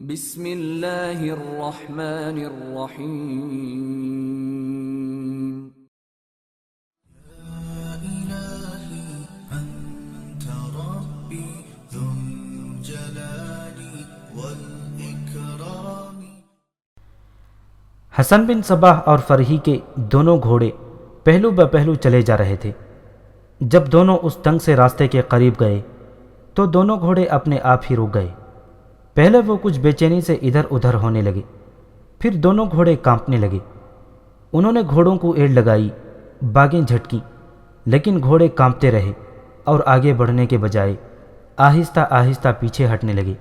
بسم اللہ الرحمن الرحیم حسن بن صباح اور فرحی کے دونوں گھوڑے پہلو بہ پہلو چلے جا رہے تھے۔ جب دونوں اس تنگ سے راستے کے قریب گئے تو دونوں گھوڑے اپنے آپ ہی رک گئے۔ پہلے وہ کچھ بے چینی سے ادھر ادھر ہونے لگے، پھر دونوں گھوڑے کانپنے لگے۔ انہوں نے گھوڑوں کو ایڑ لگائی، باگیں جھٹکیں، لیکن گھوڑے کانپتے رہے اور آگے بڑھنے کے بجائے آہستہ آہستہ پیچھے ہٹنے لگے۔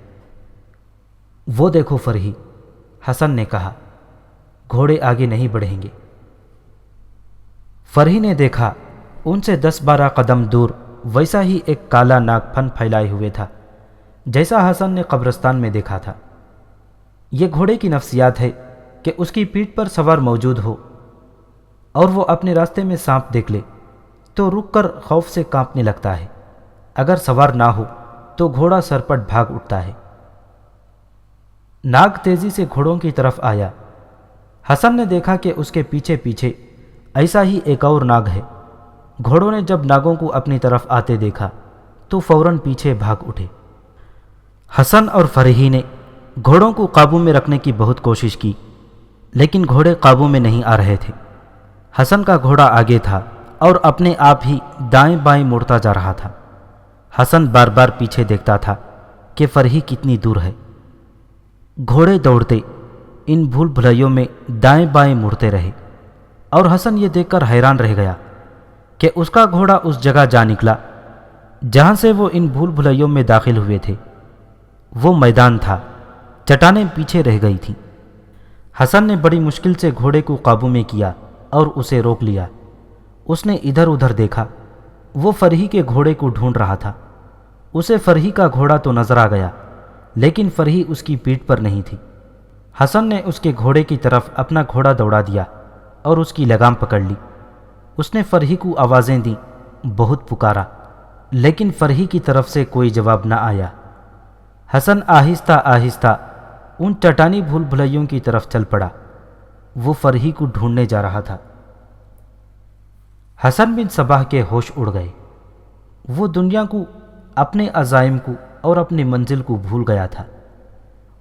وہ دیکھو فرحی، حسن نے کہا، گھوڑے آگے نہیں بڑھیں گے۔ فرحی نے دیکھا ان سے 10-12 قدم دور ویسا ہی ایک کالا ناگ پھن پھیلائے ہوئے تھا جیسا حسن نے قبرستان میں دیکھا تھا۔ یہ گھوڑے کی نفسیات ہے کہ اس کی پیٹھ پر سوار موجود ہو اور وہ اپنے راستے میں سانپ دیکھ لے تو رک کر خوف سے کانپنے لگتا ہے، اگر سوار نہ ہو تو گھوڑا سرپٹ بھاگ اٹھتا ہے۔ ناگ تیزی سے گھوڑوں کی طرف آیا۔ حسن نے دیکھا کہ اس کے پیچھے پیچھے ایسا ہی ایک اور ناگ ہے۔ گھوڑوں نے جب ناگوں کو اپنی طرف آتے دیکھا تو فوراً پیچھے بھاگ اٹھے۔ حسن اور فرحی نے گھوڑوں کو قابو میں رکھنے کی بہت کوشش کی، لیکن گھوڑے قابو میں نہیں آ رہے تھے۔ حسن کا گھوڑا آگے تھا اور اپنے آپ ہی دائیں بائیں مڑتا جا رہا تھا۔ حسن بار بار پیچھے دیکھتا تھا کہ فرحی کتنی دور ہے۔ گھوڑے دوڑتے ان بھول بھلائیوں میں دائیں بائیں مڑتے رہے اور حسن یہ دیکھ کر حیران رہ گیا کہ اس کا گھوڑا اس جگہ جا نکلا جہاں سے وہ ان بھول بھلائیوں میں داخل ہوئے تھے۔ وہ میدان تھا، چٹانیں پیچھے رہ گئی تھیں۔ حسن نے بڑی مشکل سے گھوڑے کو قابو میں کیا اور اسے روک لیا۔ اس نے ادھر ادھر دیکھا، وہ فرحی کے گھوڑے کو ڈھونڈ رہا تھا۔ اسے فرحی کا گھوڑا تو نظر آ گیا، لیکن فرحی اس کی پیٹھ پر نہیں تھی۔ حسن نے اس کے گھوڑے کی طرف اپنا گھوڑا دوڑا دیا اور اس کی لگام پکڑ لی۔ اس نے فرحی کو آوازیں دیں، بہت پکارا، لیکن فرحی کی طرف سے کوئی جواب نہ آیا۔ حسن آہستہ آہستہ ان چٹانی بھول بھلائیوں کی طرف چل پڑا۔ وہ فرحی کو ڈھونڈنے جا رہا تھا۔ حسن بن صباح کے ہوش اڑ گئے۔ وہ دنیا کو، اپنے عزائم کو اور اپنی منزل کو بھول گیا تھا۔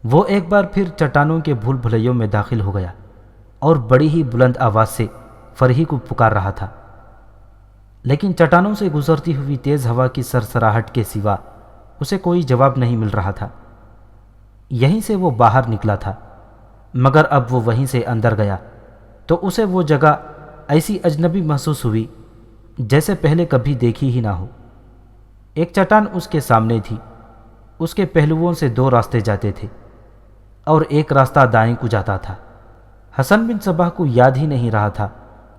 وہ ایک بار پھر چٹانوں کے بھول بھلائیوں میں داخل ہو گیا اور بڑی ہی بلند آواز سے فرحی کو پکار رہا تھا، لیکن چٹانوں سے گزرتی ہوئی تیز ہوا کی سرسراہٹ کے سوا اسے کوئی جواب نہیں مل رہا تھا۔ یہیں سے وہ باہر نکلا تھا، مگر اب وہ وہیں سے اندر گیا تو اسے وہ جگہ ایسی اجنبی محسوس ہوئی جیسے پہلے کبھی دیکھی ہی نہ ہو۔ ایک چٹان اس کے سامنے تھی، اس کے پہلوؤں سے 2 راستے جاتے تھے اور ایک راستہ دائیں کو جاتا تھا۔ حسن بن صباح کو یاد ہی نہیں رہا تھا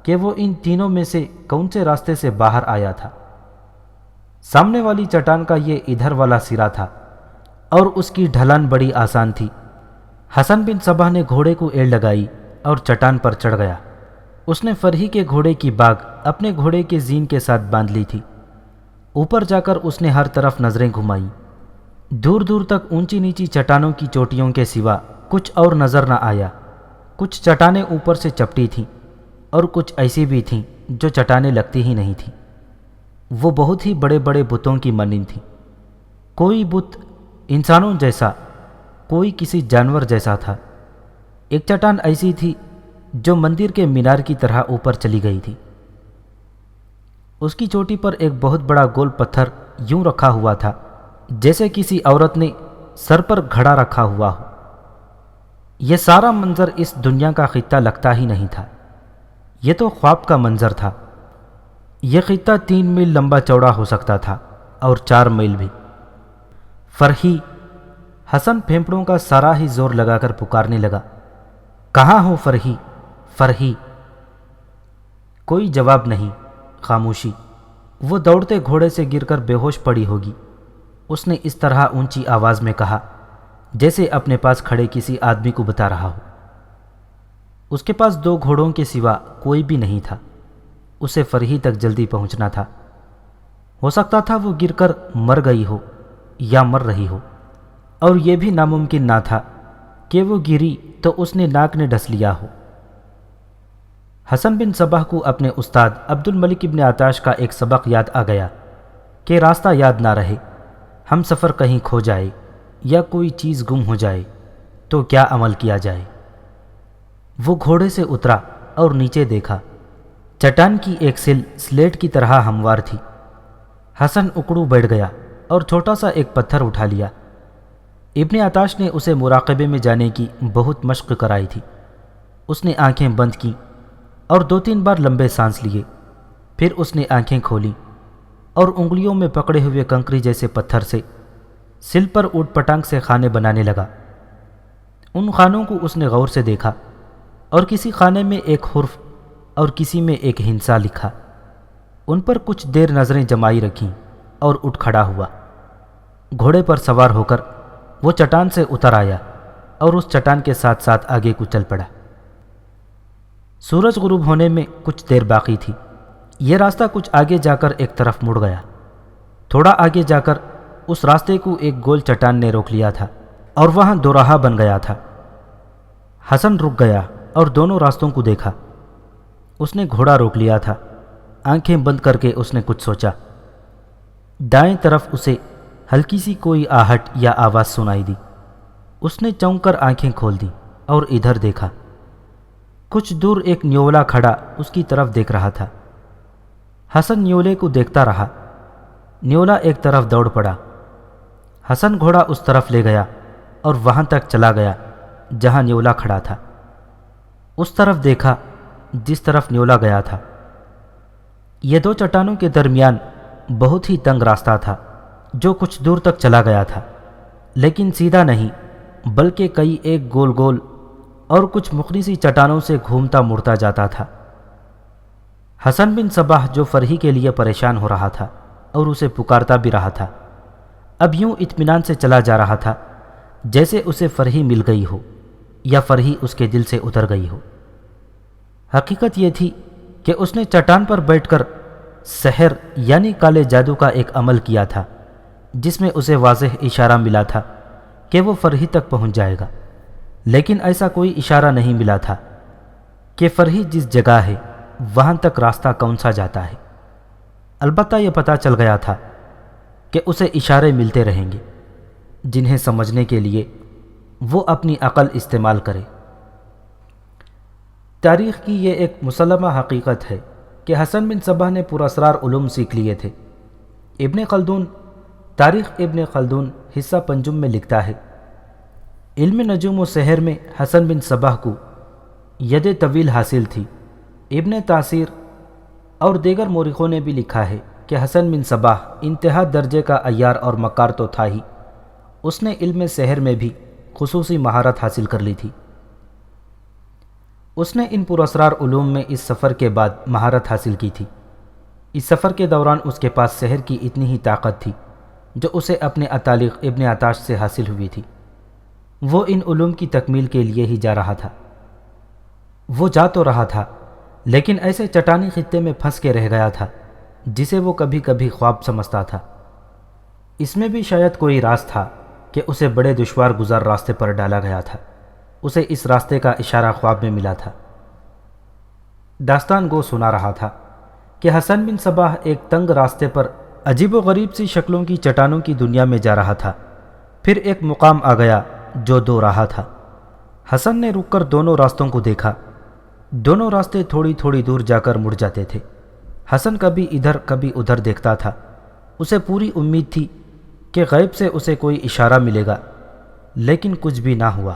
کہ وہ ان تینوں میں سے کون سے راستے سے باہر آیا تھا۔ سامنے والی چٹان کا یہ ادھر والا سرا تھا اور اس کی ڈھلان بڑی آسان تھی۔ حسن بن صباح نے گھوڑے کو ایڑ لگائی اور چٹان پر چڑھ گیا۔ اس نے فرحی کے گھوڑے کی باگ اپنے گھوڑے کے زین کے ساتھ باندھ لی تھی۔ اوپر جا کر اس نے ہر طرف نظریں گھمائیں۔ دور دور تک اونچی نیچی چٹانوں کی چوٹیوں کے سوا کچھ اور نظر نہ آیا۔ کچھ چٹانیں اوپر سے چپٹی تھیں اور کچھ ایسی بھی تھیں جو چٹانیں لگتی ہی نہیں تھیں۔ وہ بہت ہی بڑے بڑے بتوں کی مانند تھیں۔ کوئی بت انسانوں جیسا، کوئی کسی جانور جیسا تھا۔ ایک چٹان ایسی تھی جو مندر کے مینار کی طرح اوپر چلی گئی تھی۔ اس کی چوٹی پر ایک بہت بڑا گول پتھر یوں رکھا ہوا تھا جیسے کسی عورت نے سر پر گھڑا رکھا ہوا ہو۔ یہ سارا منظر اس دنیا کا خطہ لگتا ہی نہیں تھا، یہ تو خواب کا منظر تھا۔ یہ خطہ 3 میل لمبا چوڑا ہو سکتا تھا اور 4 میل بھی۔ فرحی، حسن پھیپھڑوں کا سارا ہی زور لگا کر پکارنے لگا، کہاں ہو فرحی، فرحی؟ کوئی جواب نہیں، خاموشی۔ وہ دوڑتے گھوڑے سے گر کر بے ہوش پڑی ہوگی۔ اس نے اس طرح اونچی آواز میں کہا جیسے اپنے پاس کھڑے کسی آدمی کو بتا رہا ہو۔ اس کے پاس 2 گھوڑوں کے سوا کوئی بھی نہیں تھا۔ اسے فرحی تک جلدی پہنچنا تھا۔ ہو سکتا تھا وہ گر کر مر گئی ہو یا مر رہی ہو، اور یہ بھی ناممکن نہ تھا کہ وہ گری تو اس نے ناک نے ڈس لیا ہو۔ حسن بن صباح کو اپنے استاد عبد الملک ابن عطاش کا ایک سبق یاد آ گیا کہ راستہ یاد نہ رہے، ہم سفر کہیں کھو جائے یا کوئی چیز گم ہو جائے تو کیا عمل کیا جائے۔ وہ گھوڑے سے اترا اور نیچے دیکھا، چٹان کی ایک سل سلیٹ کی طرح ہموار تھی۔ حسن اکڑو بیٹھ گیا اور چھوٹا سا ایک پتھر اٹھا لیا۔ ابن عطاش نے اسے مراقبے میں جانے کی بہت مشق کرائی تھی۔ اس نے آنکھیں بند کیں اور 2-3 بار لمبے سانس لیے، پھر اس نے آنکھیں کھولیں اور انگلیوں میں پکڑے ہوئے کنکری جیسے پتھر سے سل پر اوٹ پٹانگ سے خانے بنانے لگا۔ ان خانوں کو اس نے غور سے دیکھا اور کسی خانے میں ایک حرف اور کسی میں ایک ہندسہ لکھا۔ ان پر کچھ دیر نظریں جمائی رکھیں اور اٹھ کھڑا ہوا۔ گھوڑے پر سوار ہو کر وہ چٹان سے اتر آیا اور اس چٹان کے ساتھ ساتھ آگے کو چل پڑا۔ سورج غروب ہونے میں کچھ دیر باقی تھی۔ یہ راستہ کچھ آگے جا کر ایک طرف مڑ گیا۔ تھوڑا آگے جا کر اس راستے کو ایک گول چٹان نے روک لیا تھا اور وہاں دوراہا بن گیا تھا۔ حسن رک گیا اور دونوں راستوں کو دیکھا۔ اس نے گھوڑا روک لیا تھا۔ آنکھیں بند کر کے اس نے کچھ سوچا۔ دائیں طرف اسے ہلکی سی کوئی آہٹ یا آواز سنائی دی۔ اس نے چونک کر آنکھیں کھول دیں اور ادھر دیکھا۔ کچھ دور ایک نیولا کھڑا اس کی طرف دیکھ رہا تھا۔ حسن نیولے کو دیکھتا رہا۔ نیولا ایک طرف دوڑ پڑا۔ حسن گھوڑا اس طرف لے گیا اور وہاں تک چلا گیا جہاں نیولا کھڑا تھا۔ اس طرف دیکھا جس طرف نیولا گیا تھا۔ یہ 2 چٹانوں کے درمیان بہت ہی تنگ راستہ تھا جو کچھ دور تک چلا گیا تھا، لیکن سیدھا نہیں بلکہ کئی ایک گول گول اور کچھ مخنثی چٹانوں سے گھومتا مڑتا جاتا تھا۔ حسن بن صباح جو فرحی کے لیے پریشان ہو رہا تھا اور اسے پکارتا بھی رہا تھا، اب یوں اطمینان سے چلا جا رہا تھا جیسے اسے فرحی مل گئی ہو یا فرحی اس کے دل سے اتر گئی ہو۔ حقیقت یہ تھی کہ اس نے چٹان پر بیٹھ کر سحر یعنی کالے جادو کا ایک عمل کیا تھا جس میں اسے واضح اشارہ ملا تھا کہ وہ فرحی تک پہنچ جائے گا، لیکن ایسا کوئی اشارہ نہیں ملا تھا کہ فرحی جس جگہ ہے وہاں تک راستہ کون سا جاتا ہے۔ البتہ یہ پتہ چل گیا تھا کہ اسے اشارے ملتے رہیں گے جنہیں سمجھنے کے لیے وہ اپنی عقل استعمال کرے۔ تاریخ کی یہ ایک مسلمہ حقیقت ہے کہ حسن بن صباح نے پراسرار علوم سیکھ لیے تھے۔ ابن خلدون تاریخ ابن خلدون حصہ پنجم میں لکھتا ہے، علم نجوم و سحر میں حسن بن صباح کو ید طویل حاصل تھی۔ ابن تاثیر اور دیگر مورخوں نے بھی لکھا ہے کہ حسن بن صباح انتہا درجے کا عیار اور مکار تو تھا ہی، اس نے علم سحر میں بھی خصوصی مہارت حاصل کر لی تھی۔ اس نے ان پراسرار علوم میں اس سفر کے بعد مہارت حاصل کی تھی۔ اس سفر کے دوران اس کے پاس سحر کی اتنی ہی طاقت تھی جو اسے اپنے اتالق ابن عطاش سے حاصل ہوئی تھی۔ وہ ان علوم کی تکمیل کے لیے ہی جا رہا تھا۔ وہ جا تو رہا تھا لیکن ایسے چٹانی خطے میں پھنس کے رہ گیا تھا جسے وہ کبھی کبھی خواب سمجھتا تھا۔ اس میں بھی شاید کوئی راز تھا کہ اسے بڑے دشوار گزار راستے پر ڈالا گیا تھا۔ اسے اس راستے کا اشارہ خواب میں ملا تھا۔ داستان گو سنا رہا تھا کہ حسن بن صباح ایک تنگ راستے پر عجیب و غریب سی شکلوں کی چٹانوں کی دنیا میں جا رہا تھا۔ پھر ایک مقام آ گیا جو دو راہ تھا۔ حسن نے رک کر دونوں راستوں کو دیکھا۔ دونوں راستے تھوڑی تھوڑی دور جا کر مڑ جاتے تھے۔ حسن کبھی ادھر کبھی ادھر دیکھتا تھا۔ اسے پوری امید تھی کہ غیب سے اسے کوئی اشارہ ملے گا، لیکن کچھ بھی نہ ہوا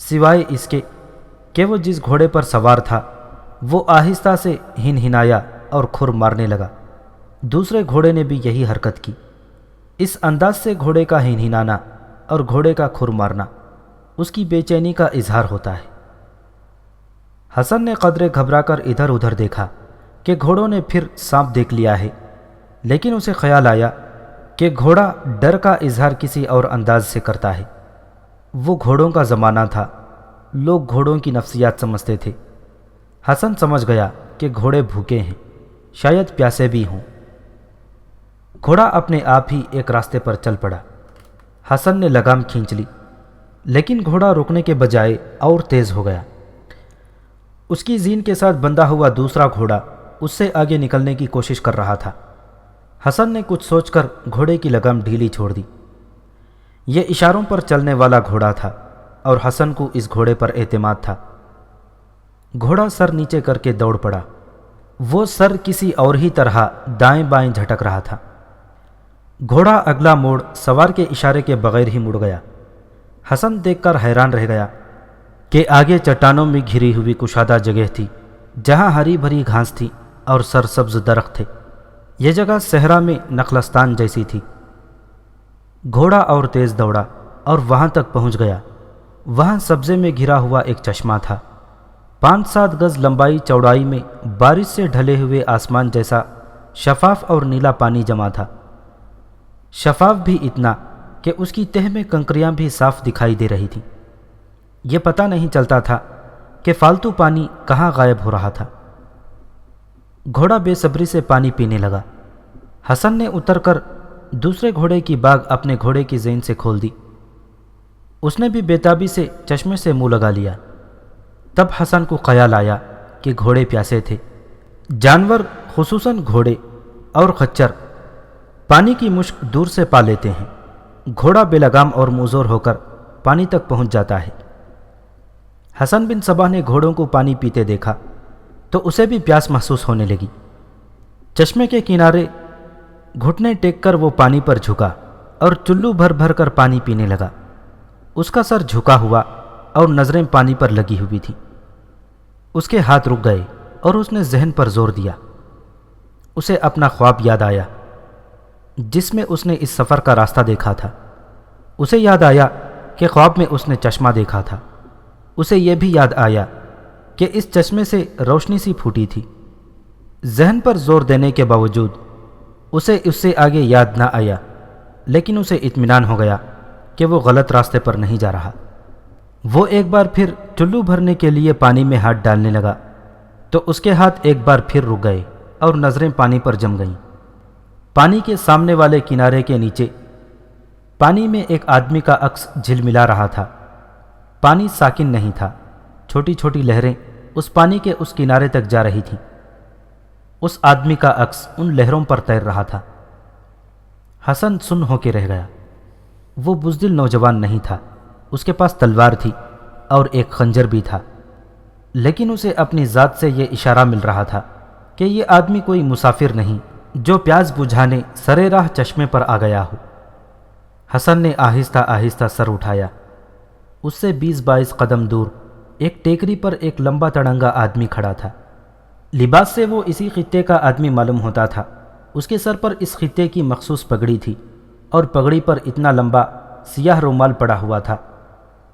سوائے اس کے کہ وہ جس گھوڑے پر سوار تھا وہ آہستہ سے ہنہنایا اور کھر مارنے لگا۔ دوسرے گھوڑے نے بھی یہی حرکت کی۔ اس انداز سے گھوڑے کا ہنہنانا اور گھوڑے کا کھر مارنا اس کی بے چینی کا اظہار ہوتا ہے۔ حسن نے قدرے گھبرا کر ادھر ادھر دیکھا کہ گھوڑوں نے پھر سانپ دیکھ لیا ہے، لیکن اسے خیال آیا کہ گھوڑا ڈر کا اظہار کسی اور انداز سے کرتا ہے۔ وہ گھوڑوں کا زمانہ تھا، لوگ گھوڑوں کی نفسیات سمجھتے تھے۔ حسن سمجھ گیا کہ گھوڑے بھوکے ہیں، شاید پیاسے بھی ہوں۔ گھوڑا اپنے آپ ہی ایک راستے پر چل پڑا۔ حسن نے لگام کھینچ لی۔ لیکن گھوڑا رکنے کے بجائے اور تیز ہو گیا۔ اس کی زین کے ساتھ بندھا ہوا دوسرا گھوڑا اس سے آگے نکلنے کی کوشش کر رہا تھا۔ حسن نے کچھ سوچ کر گھوڑے کی لگام ڈھیلی چھوڑ دی۔ یہ اشاروں پر چلنے والا گھوڑا تھا اور حسن کو اس گھوڑے پر اعتماد تھا۔ گھوڑا سر نیچے کر کے دوڑ پڑا۔ وہ سر کسی اور ہی طرح دائیں بائیں جھٹک رہا تھا۔ گھوڑا اگلا موڑ سوار کے اشارے کے بغیر ہی مڑ گیا۔ حسن دیکھ کر حیران رہ گیا کہ آگے چٹانوں میں گھری ہوئی کشادہ جگہ تھی جہاں ہری بھری گھاس تھی اور سرسبز درخت تھے۔ یہ جگہ صحرا میں نخلستان جیسی تھی۔ گھوڑا اور تیز دوڑا اور وہاں تک پہنچ گیا۔ وہاں سبزے میں گھرا ہوا ایک چشمہ تھا۔ 5-7 گز لمبائی چوڑائی میں بارش سے ڈھلے ہوئے آسمان جیسا شفاف اور نیلا پانی جمع تھا۔ شفاف بھی اتنا کہ اس کی تہہ میں کنکریاں بھی صاف دکھائی دے رہی تھیں۔ یہ پتہ نہیں چلتا تھا کہ فالتو پانی کہاں غائب ہو رہا تھا۔ گھوڑا بے صبری سے پانی پینے لگا۔ حسن نے اتر کر دوسرے گھوڑے کی باگ اپنے گھوڑے کی زین سے کھول دی۔ اس نے بھی بےتابی سے چشمے سے منہ لگا لیا۔ تب حسن کو خیال آیا کہ گھوڑے پیاسے تھے۔ جانور خصوصاً گھوڑے اور خچر پانی کی مشک دور سے پا لیتے ہیں۔ گھوڑا بے لگام اور موزور ہو کر پانی تک پہنچ جاتا ہے۔ حسن بن صباح نے گھوڑوں کو پانی پیتے دیکھا تو اسے بھی پیاس محسوس ہونے لگی۔ چشمے کے کنارے گھٹنے ٹیک کر وہ پانی پر جھکا اور چلو بھر بھر کر پانی پینے لگا۔ اس کا سر جھکا ہوا اور نظریں پانی پر لگی ہوئی تھیں۔ اس کے ہاتھ رک گئے اور اس نے ذہن پر زور دیا۔ اسے اپنا خواب یاد آیا جس میں اس نے اس سفر کا راستہ دیکھا تھا۔ اسے یاد آیا کہ خواب میں اس نے چشمہ دیکھا تھا۔ اسے یہ بھی یاد آیا کہ اس چشمے سے روشنی سی پھوٹی تھی۔ ذہن پر زور دینے کے باوجود اسے اس سے آگے یاد نہ آیا، لیکن اسے اطمینان ہو گیا کہ وہ غلط راستے پر نہیں جا رہا۔ وہ ایک بار پھر چلو بھرنے کے لیے پانی میں ہاتھ ڈالنے لگا تو اس کے ہاتھ ایک بار پھر رک گئے اور نظریں پانی پر جم گئیں۔ پانی کے سامنے والے کنارے کے نیچے پانی میں ایک آدمی کا عکس جھلملا رہا تھا۔ پانی ساکن نہیں تھا۔ چھوٹی چھوٹی لہریں اس پانی کے اس کنارے تک جا رہی تھیں۔ اس آدمی کا عکس ان لہروں پر تیر رہا تھا۔ حسن سن ہو کے رہ گیا۔ وہ بزدل نوجوان نہیں تھا۔ اس کے پاس تلوار تھی اور ایک خنجر بھی تھا، لیکن اسے اپنی ذات سے یہ اشارہ مل رہا تھا کہ یہ آدمی کوئی مسافر نہیں جو پیاس بجھانے سرے راہ چشمے پر آ گیا ہو۔ حسن نے آہستہ آہستہ سر اٹھایا۔ اس سے 20-22 قدم دور ایک ٹیکری پر ایک لمبا تڑنگا آدمی کھڑا تھا۔ لباس سے وہ اسی خطے کا آدمی معلوم ہوتا تھا۔ اس کے سر پر اس خطے کی مخصوص پگڑی تھی اور پگڑی پر اتنا لمبا سیاہ رومال پڑا ہوا تھا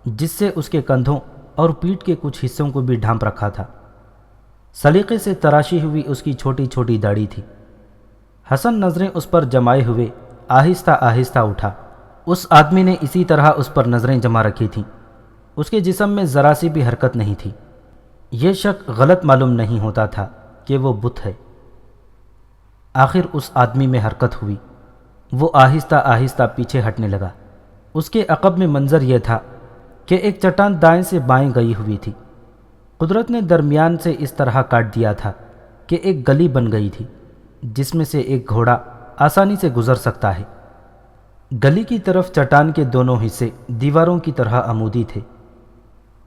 جس سے اس کے کندھوں اور پیٹھ کے کچھ حصوں کو بھی ڈھانپ رکھا تھا۔ سلیقے سے تراشی ہوئی اس کی چھوٹی چھوٹی داڑھی تھی۔ حسن نظریں اس پر جمائے ہوئے آہستہ آہستہ اٹھا۔ اس آدمی نے اسی طرح اس پر نظریں جما رکھی تھیں۔ اس کے جسم میں ذرا سی بھی حرکت نہیں تھی۔ یہ شک غلط معلوم نہیں ہوتا تھا کہ وہ بت ہے۔ آخر اس آدمی میں حرکت ہوئی۔ وہ آہستہ آہستہ پیچھے ہٹنے لگا۔ اس کے عقب میں منظر یہ تھا کہ ایک چٹان دائیں سے بائیں گئی ہوئی تھی۔ قدرت نے درمیان سے اس طرح کاٹ دیا تھا کہ ایک گلی بن گئی تھی جس میں سے ایک گھوڑا آسانی سے گزر سکتا ہے۔ گلی کی طرف چٹان کے دونوں حصے دیواروں کی طرح عمودی تھے۔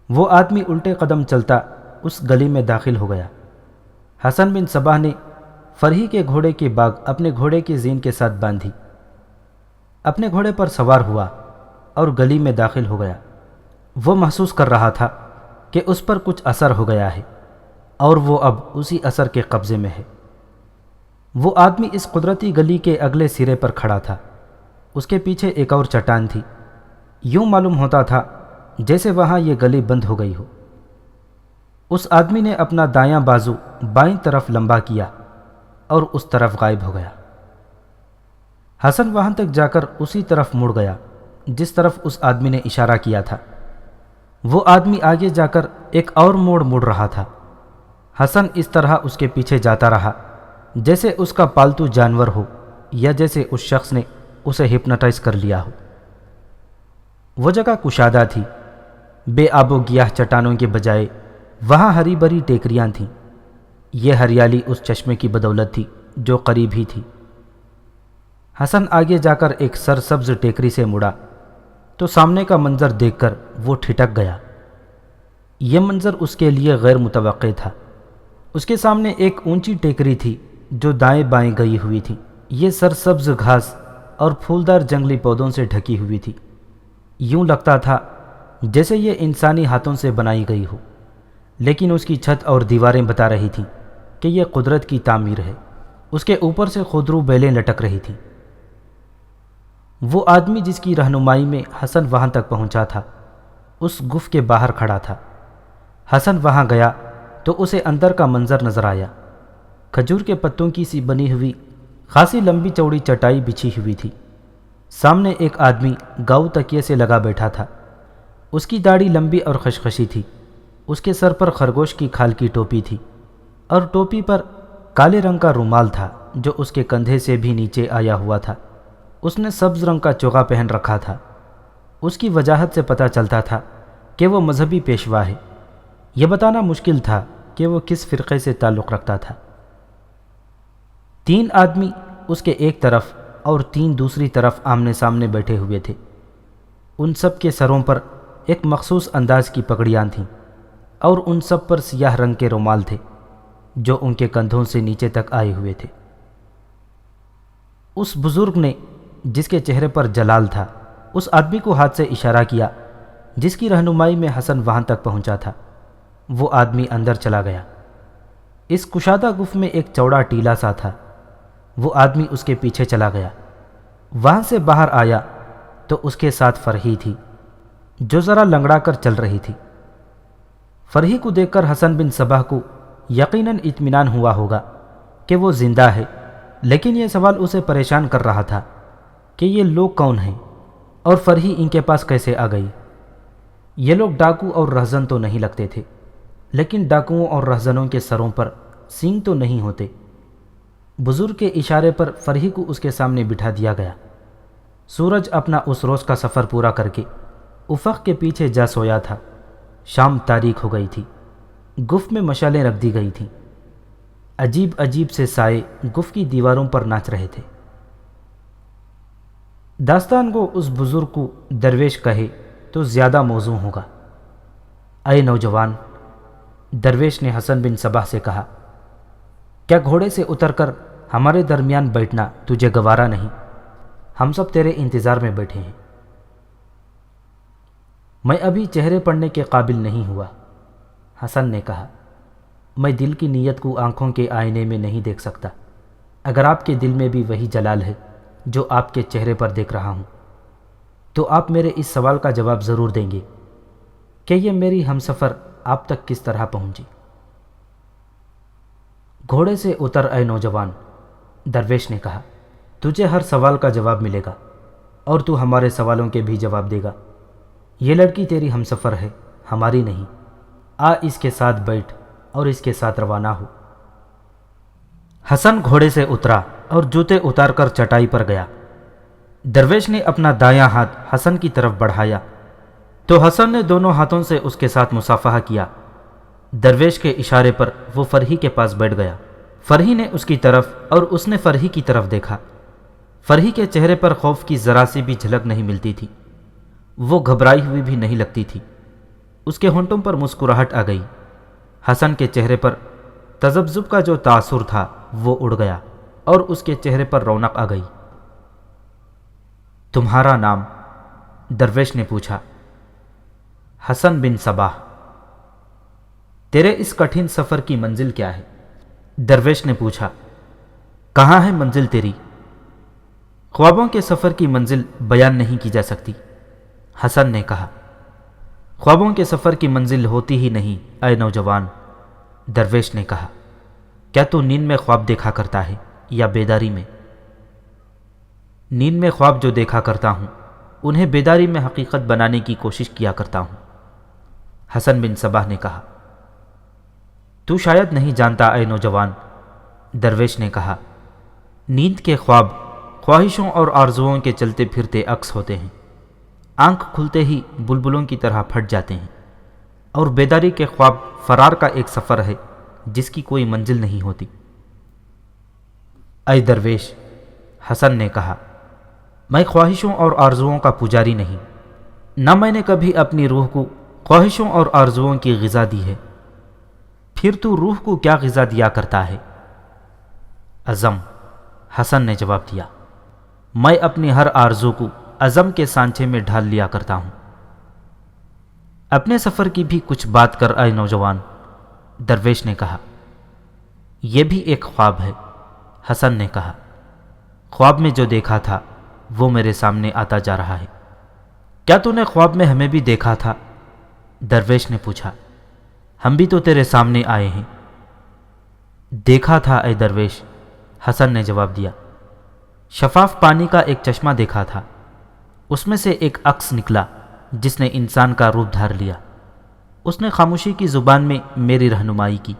وہ آدمی الٹے قدم چلتا اس گلی میں داخل ہو گیا۔ حسن بن صباح نے فرحی کے گھوڑے کی باگ اپنے گھوڑے کی زین کے ساتھ باندھی، اپنے گھوڑے پر سوار ہوا اور گلی میں داخل ہو گیا۔ وہ محسوس کر رہا تھا کہ اس پر کچھ اثر ہو گیا ہے اور وہ اب اسی اثر کے قبضے میں ہے۔ وہ آدمی اس قدرتی گلی کے اگلے سرے پر کھڑا تھا۔ اس کے پیچھے ایک اور چٹان تھی۔ یوں معلوم ہوتا تھا جیسے وہاں یہ گلی بند ہو گئی ہو۔ اس آدمی نے اپنا دایاں بازو بائیں طرف لمبا کیا اور اس طرف غائب ہو گیا۔ حسن وہاں تک جا کر اسی طرف مڑ گیا جس طرف اس آدمی نے اشارہ کیا تھا۔ وہ آدمی آگے جا کر ایک اور موڑ مڑ رہا تھا۔ حسن اس طرح اس کے پیچھے جاتا رہا جیسے اس کا پالتو جانور ہو یا جیسے اس شخص نے اسے ہپنوٹائز کر لیا ہو۔ وہ جگہ کشادہ تھی، بے آب و گیاہ چٹانوں کے بجائے وہاں ہری بھری ٹیکریاں تھیں۔ یہ ہریالی اس چشمے کی بدولت تھی جو قریب ہی تھی۔ حسن آگے جا کر ایک سرسبز ٹیکری سے مڑا تو سامنے کا منظر دیکھ کر وہ ٹھٹک گیا۔ یہ منظر اس کے لیے غیر متوقع تھا۔ اس کے سامنے ایک اونچی ٹیکری تھی جو دائیں بائیں گئی ہوئی تھی۔ یہ سرسبز گھاس اور پھولدار جنگلی پودوں سے ڈھکی ہوئی تھی۔ یوں لگتا تھا جیسے یہ انسانی ہاتھوں سے بنائی گئی ہو، لیکن اس کی چھت اور دیواریں بتا رہی تھیں کہ یہ قدرت کی تعمیر ہے۔ اس کے اوپر سے خودرو بیلیں لٹک رہی تھیں۔ وہ آدمی جس کی رہنمائی میں حسن وہاں تک پہنچا تھا اس گف کے باہر کھڑا تھا۔ حسن وہاں گیا تو اسے اندر کا منظر نظر آیا۔ کھجور کے پتوں کی سی بنی ہوئی خاصی لمبی چوڑی چٹائی بچھی ہوئی تھی۔ سامنے ایک آدمی گاؤ تکیے سے لگا بیٹھا تھا۔ اس کی داڑھی لمبی اور خشخشی تھی۔ اس کے سر پر خرگوش کی کھال کی ٹوپی تھی اور ٹوپی پر کالے رنگ کا رومال تھا جو اس کے کندھے سے بھی نیچے آیا ہوا تھا۔ اس نے سبز رنگ کا چوغا پہن رکھا تھا۔ اس کی وجاہت سے پتہ چلتا تھا کہ وہ مذہبی پیشوا ہے۔ یہ بتانا مشکل تھا کہ وہ کس فرقے سے تعلق رکھتا تھا۔ 3 آدمی اس کے ایک طرف اور 3 دوسری طرف آمنے سامنے بیٹھے ہوئے تھے۔ ان سب کے سروں پر ایک مخصوص انداز کی پگڑیاں تھیں اور ان سب پر سیاہ رنگ کے رومال تھے جو ان کے کندھوں سے نیچے تک آئے ہوئے تھے۔ اس بزرگ نے جس کے چہرے پر جلال تھا اس آدمی کو ہاتھ سے اشارہ کیا جس کی رہنمائی میں حسن وہاں تک پہنچا تھا۔ وہ آدمی اندر چلا گیا۔ اس کشادہ گف میں ایک چوڑا ٹیلا سا تھا۔ وہ آدمی اس کے پیچھے چلا گیا۔ وہاں سے باہر آیا تو اس کے ساتھ فرحی تھی جو ذرا لنگڑا کر چل رہی تھی۔ فرحی کو دیکھ کر حسن بن صباح کو یقیناً اطمینان ہوا ہوگا کہ وہ زندہ ہے، لیکن یہ سوال اسے پریشان کر رہا تھا کہ یہ لوگ کون ہیں اور فرحی ان کے پاس کیسے آ گئی۔ یہ لوگ ڈاکو اور رہزن تو نہیں لگتے تھے، لیکن ڈاکوؤں اور رہزنوں کے سروں پر سینگ تو نہیں ہوتے۔ بزرگ کے اشارے پر فرحی کو اس کے سامنے بٹھا دیا گیا۔ سورج اپنا اس روز کا سفر پورا کر کے افق کے پیچھے جا سویا تھا۔ شام تاریک ہو گئی تھی۔ گف میں مشالیں رکھ دی گئی تھیں۔ عجیب عجیب سے سائے گف کی دیواروں پر ناچ رہے تھے۔ داستان کو اس بزرگ کو درویش کہے تو زیادہ موزوں ہوگا۔ اے نوجوان، درویش نے حسن بن صباح سے کہا، کیا گھوڑے سے اتر کر ہمارے درمیان بیٹھنا تجھے گوارا نہیں؟ ہم سب تیرے انتظار میں بیٹھے ہیں۔ میں ابھی چہرے پڑھنے کے قابل نہیں ہوا، حسن نے کہا۔ میں دل کی نیت کو آنکھوں کے آئینے میں نہیں دیکھ سکتا۔ اگر آپ کے دل میں بھی وہی جلال ہے جو آپ کے چہرے پر دیکھ رہا ہوں تو آپ میرے اس سوال کا جواب ضرور دیں گے کہ یہ میری ہمسفر آپ تک کس طرح پہنچی۔ گھوڑے سے اتر اے نوجوان، درویش نے کہا، تجھے ہر سوال کا جواب ملے گا اور تو ہمارے سوالوں کے بھی جواب دے گا۔ یہ لڑکی تیری ہمسفر ہے، ہماری نہیں۔ آ اس کے ساتھ بیٹھ اور اس کے ساتھ روانہ ہو۔ حسن گھوڑے سے اترا اور جوتے اتار کر چٹائی پر گیا۔ درویش نے اپنا دایاں ہاتھ حسن کی طرف بڑھایا تو حسن نے دونوں ہاتھوں سے اس کے ساتھ مصافحہ کیا۔ درویش کے اشارے پر وہ فرحی کے پاس بیٹھ گیا۔ فرحی نے اس کی طرف اور اس نے فرحی کی طرف دیکھا۔ فرحی کے چہرے پر خوف کی ذرا سی بھی جھلک نہیں ملتی تھی۔ وہ گھبرائی ہوئی بھی نہیں لگتی تھی۔ اس کے ہونٹوں پر مسکراہٹ آ گئی۔ حسن کے چہرے پر تذبذب کا جو تاثر تھا وہ اڑ گیا اور اس کے چہرے پر رونق آ گئی۔ تمہارا نام؟ درویش نے پوچھا۔ حسن بن صباح۔ تیرے اس کٹھن سفر کی منزل کیا ہے؟ درویش نے پوچھا۔ کہاں ہے منزل تیری؟ خوابوں کے سفر کی منزل بیان نہیں کی جا سکتی، حسن نے کہا۔ خوابوں کے سفر کی منزل ہوتی ہی نہیں اے نوجوان، درویش نے کہا۔ کیا تو نیند میں خواب دیکھا کرتا ہے یا بیداری میں؟ نیند میں خواب جو دیکھا کرتا ہوں انہیں بیداری میں حقیقت بنانے کی کوشش کیا کرتا ہوں، حسن بن صباح نے کہا۔ تو شاید نہیں جانتا اے نوجوان، درویش نے کہا، نیند کے خواب خواہشوں اور آرزوؤں کے چلتے پھرتے عکس ہوتے ہیں۔ آنکھ کھلتے ہی بلبلوں کی طرح پھٹ جاتے ہیں، اور بیداری کے خواب فرار کا ایک سفر ہے جس کی کوئی منزل نہیں ہوتی۔ اے درویش، حسن نے کہا، میں خواہشوں اور آرزوؤں کا پجاری نہیں، نہ میں نے کبھی اپنی روح کو خواہشوں اور آرزوؤں کی غذا دی ہے۔ پھر تو روح کو کیا غذا دیا کرتا ہے؟ عزم، حسن نے جواب دیا، میں اپنی ہر آرزو کو عزم کے سانچے میں ڈھال لیا کرتا ہوں۔ اپنے سفر کی بھی کچھ بات کر اے نوجوان، درویش نے کہا۔ یہ بھی ایک خواب ہے، حسن نے کہا، خواب میں جو دیکھا تھا وہ میرے سامنے آتا جا رہا ہے۔ کیا تو نے خواب میں ہمیں بھی دیکھا تھا؟ درویش نے پوچھا۔ ہم بھی تو تیرے سامنے آئے ہیں۔ دیکھا تھا اے درویش، حسن نے جواب دیا۔ شفاف پانی کا ایک چشمہ دیکھا تھا، اس میں سے ایک عکس نکلا جس نے انسان کا روپ دھار لیا۔ اس نے خاموشی کی زبان میں میری رہنمائی کی۔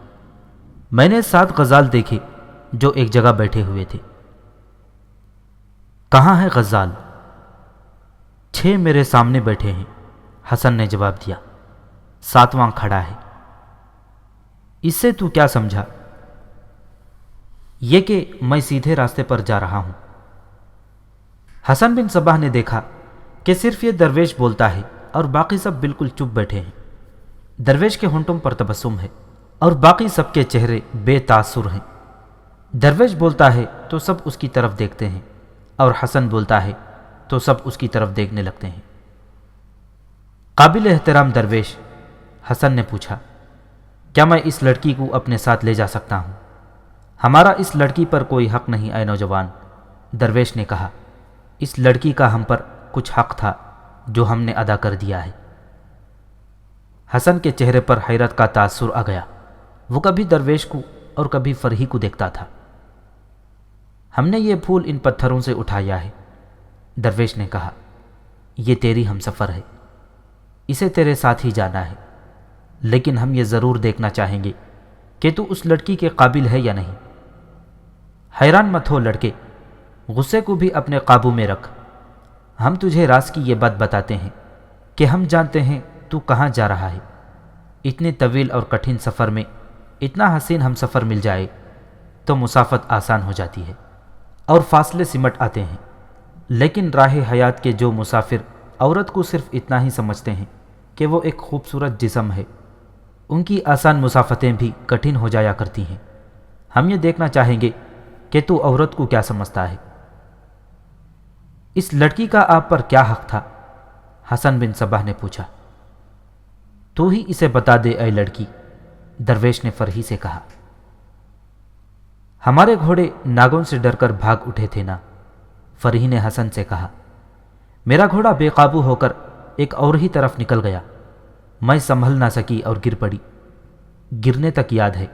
میں نے 7 غزال دیکھے جو ایک جگہ بیٹھے ہوئے تھے۔ کہاں ہے غزال؟ 6 میرے سامنے بیٹھے ہیں، حسن نے جواب دیا، 7واں کھڑا ہے۔ اس سے تو کیا سمجھا؟ یہ کہ میں سیدھے راستے پر جا رہا ہوں۔ حسن بن صباح نے دیکھا کہ صرف یہ درویش بولتا ہے اور باقی سب بالکل چپ بیٹھے ہیں۔ درویش کے ہونٹوں پر تبسم ہے اور باقی سب کے چہرے بے تاثر ہیں۔ درویش بولتا ہے تو سب اس کی طرف دیکھتے ہیں، اور حسن بولتا ہے تو سب اس کی طرف دیکھنے لگتے ہیں۔ قابل احترام درویش، حسن نے پوچھا، کیا میں اس لڑکی کو اپنے ساتھ لے جا سکتا ہوں؟ ہمارا اس لڑکی پر کوئی حق نہیں اے نوجوان، درویش نے کہا۔ اس لڑکی کا ہم پر کچھ حق تھا جو ہم نے ادا کر دیا ہے۔ حسن کے چہرے پر حیرت کا تاثر آ گیا۔ وہ کبھی درویش کو اور کبھی فرحی کو دیکھتا تھا۔ ہم نے یہ پھول ان پتھروں سے اٹھایا ہے، درویش نے کہا۔ یہ تیری ہم سفر ہے، اسے تیرے ساتھ ہی جانا ہے، لیکن ہم یہ ضرور دیکھنا چاہیں گے کہ تو اس لڑکی کے قابل ہے یا نہیں۔ حیران مت ہو لڑکے، غصے کو بھی اپنے قابو میں رکھ۔ ہم تجھے راز کی یہ بات بتاتے ہیں کہ ہم جانتے ہیں تو کہاں جا رہا ہے۔ اتنے طویل اور کٹھن سفر میں اتنا حسین ہم سفر مل جائے تو مسافت آسان ہو جاتی ہے اور فاصلے سمٹ آتے ہیں، لیکن راہ حیات کے جو مسافر عورت کو صرف اتنا ہی سمجھتے ہیں کہ وہ ایک خوبصورت جسم ہے، ان کی آسان مسافتیں بھی کٹھن ہو جایا کرتی ہیں۔ ہم یہ دیکھنا چاہیں گے کہ تو عورت کو کیا سمجھتا ہے۔ اس لڑکی کا آپ پر کیا حق تھا؟ حسن بن صباح نے پوچھا۔ تو ہی اسے بتا دے اے لڑکی، درویش نے فرحی سے کہا۔ ہمارے گھوڑے ناگوں سے ڈر کر بھاگ اٹھے تھے نا، فرحی نے حسن سے کہا۔ میرا گھوڑا بے قابو ہو کر ایک اور ہی طرف نکل گیا، میں سنبھل نہ سکی اور گر پڑی۔ گرنے تک یاد ہے،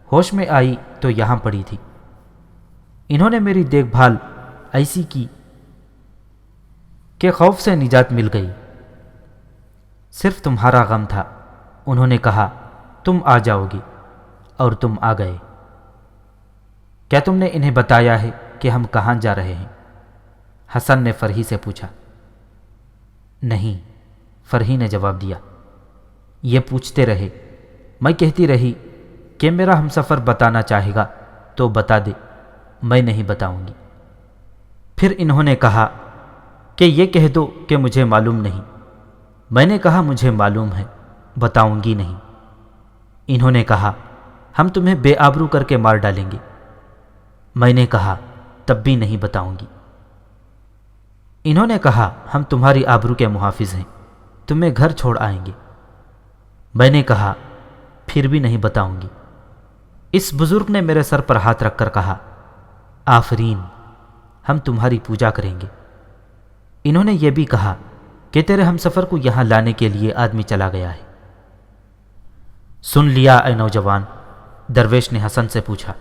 ہوش میں آئی تو یہاں پڑی تھی۔ انہوں نے میری دیکھ بھال ایسی کی کہ خوف سے نجات مل گئی۔ صرف تمہارا غم تھا، انہوں نے کہا تم آ جاؤ گی، اور تم آ گئے۔ کیا تم نے انہیں بتایا ہے کہ ہم کہاں جا رہے ہیں؟ حسن نے فرحی سے پوچھا۔ نہیں، فرحی نے جواب دیا۔ یہ پوچھتے رہے، میں کہتی رہی کہ میرا ہمسفر بتانا چاہے گا تو بتا دے، میں نہیں بتاؤں گی۔ پھر انہوں نے کہا کہ یہ کہہ دو کہ مجھے معلوم نہیں۔ میں نے کہا مجھے معلوم ہے، بتاؤں گی نہیں۔ انہوں نے کہا ہم تمہیں بے آبرو کر کے مار ڈالیں گے۔ میں نے کہا تب بھی نہیں بتاؤں گی۔ انہوں نے کہا ہم تمہاری آبرو کے محافظ ہیں، تمہیں گھر چھوڑ آئیں گے۔ میں نے کہا پھر بھی نہیں بتاؤں گی۔ اس بزرگ نے میرے سر پر ہاتھ رکھ کر کہا آفرین، ہم تمہاری پوجا کریں گے۔ انہوں نے یہ بھی کہا کہ تیرے ہمسفر کو یہاں لانے کے لیے آدمی چلا گیا ہے۔ سن لیا اے نوجوان، درویش نے حسن سے پوچھا۔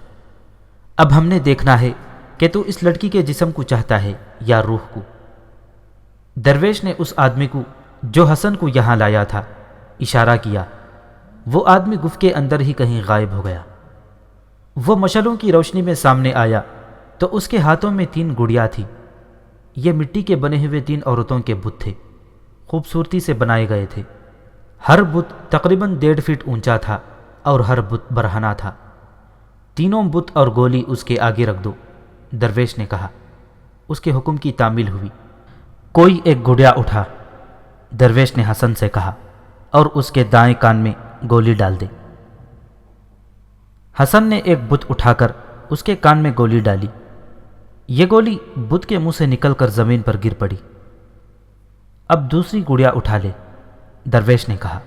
اب ہم نے دیکھنا ہے کہ تو اس لڑکی کے جسم کو چاہتا ہے یا روح کو۔ درویش نے اس آدمی کو جو حسن کو یہاں لایا تھا اشارہ کیا۔ وہ آدمی گفت کے اندر ہی کہیں غائب ہو گیا۔ وہ مشعلوں کی روشنی میں سامنے آیا تو اس کے ہاتھوں میں 3 گڑیاں تھیں۔ یہ مٹی کے بنے ہوئے 3 عورتوں کے بت تھے۔ خوبصورتی سے بنائے گئے تھے۔ ہر بت تقریباً 1.5 فٹ اونچا تھا اور ہر بت برہنہ تھا۔ تینوں بت اور گولی اس کے آگے رکھ دو، درویش نے کہا۔ اس کے حکم کی تعمیل ہوئی۔ کوئی ایک گڑیا اٹھا، درویش نے حسن سے کہا، اور اس کے دائیں کان میں گولی ڈال دے۔ حسن نے ایک بت اٹھا کر اس کے کان میں گولی ڈالی۔ یہ گولی بت کے منہ سے نکل کر زمین پر گر پڑی۔ اب دوسری گڑیا اٹھا لے، درویش نے کہا،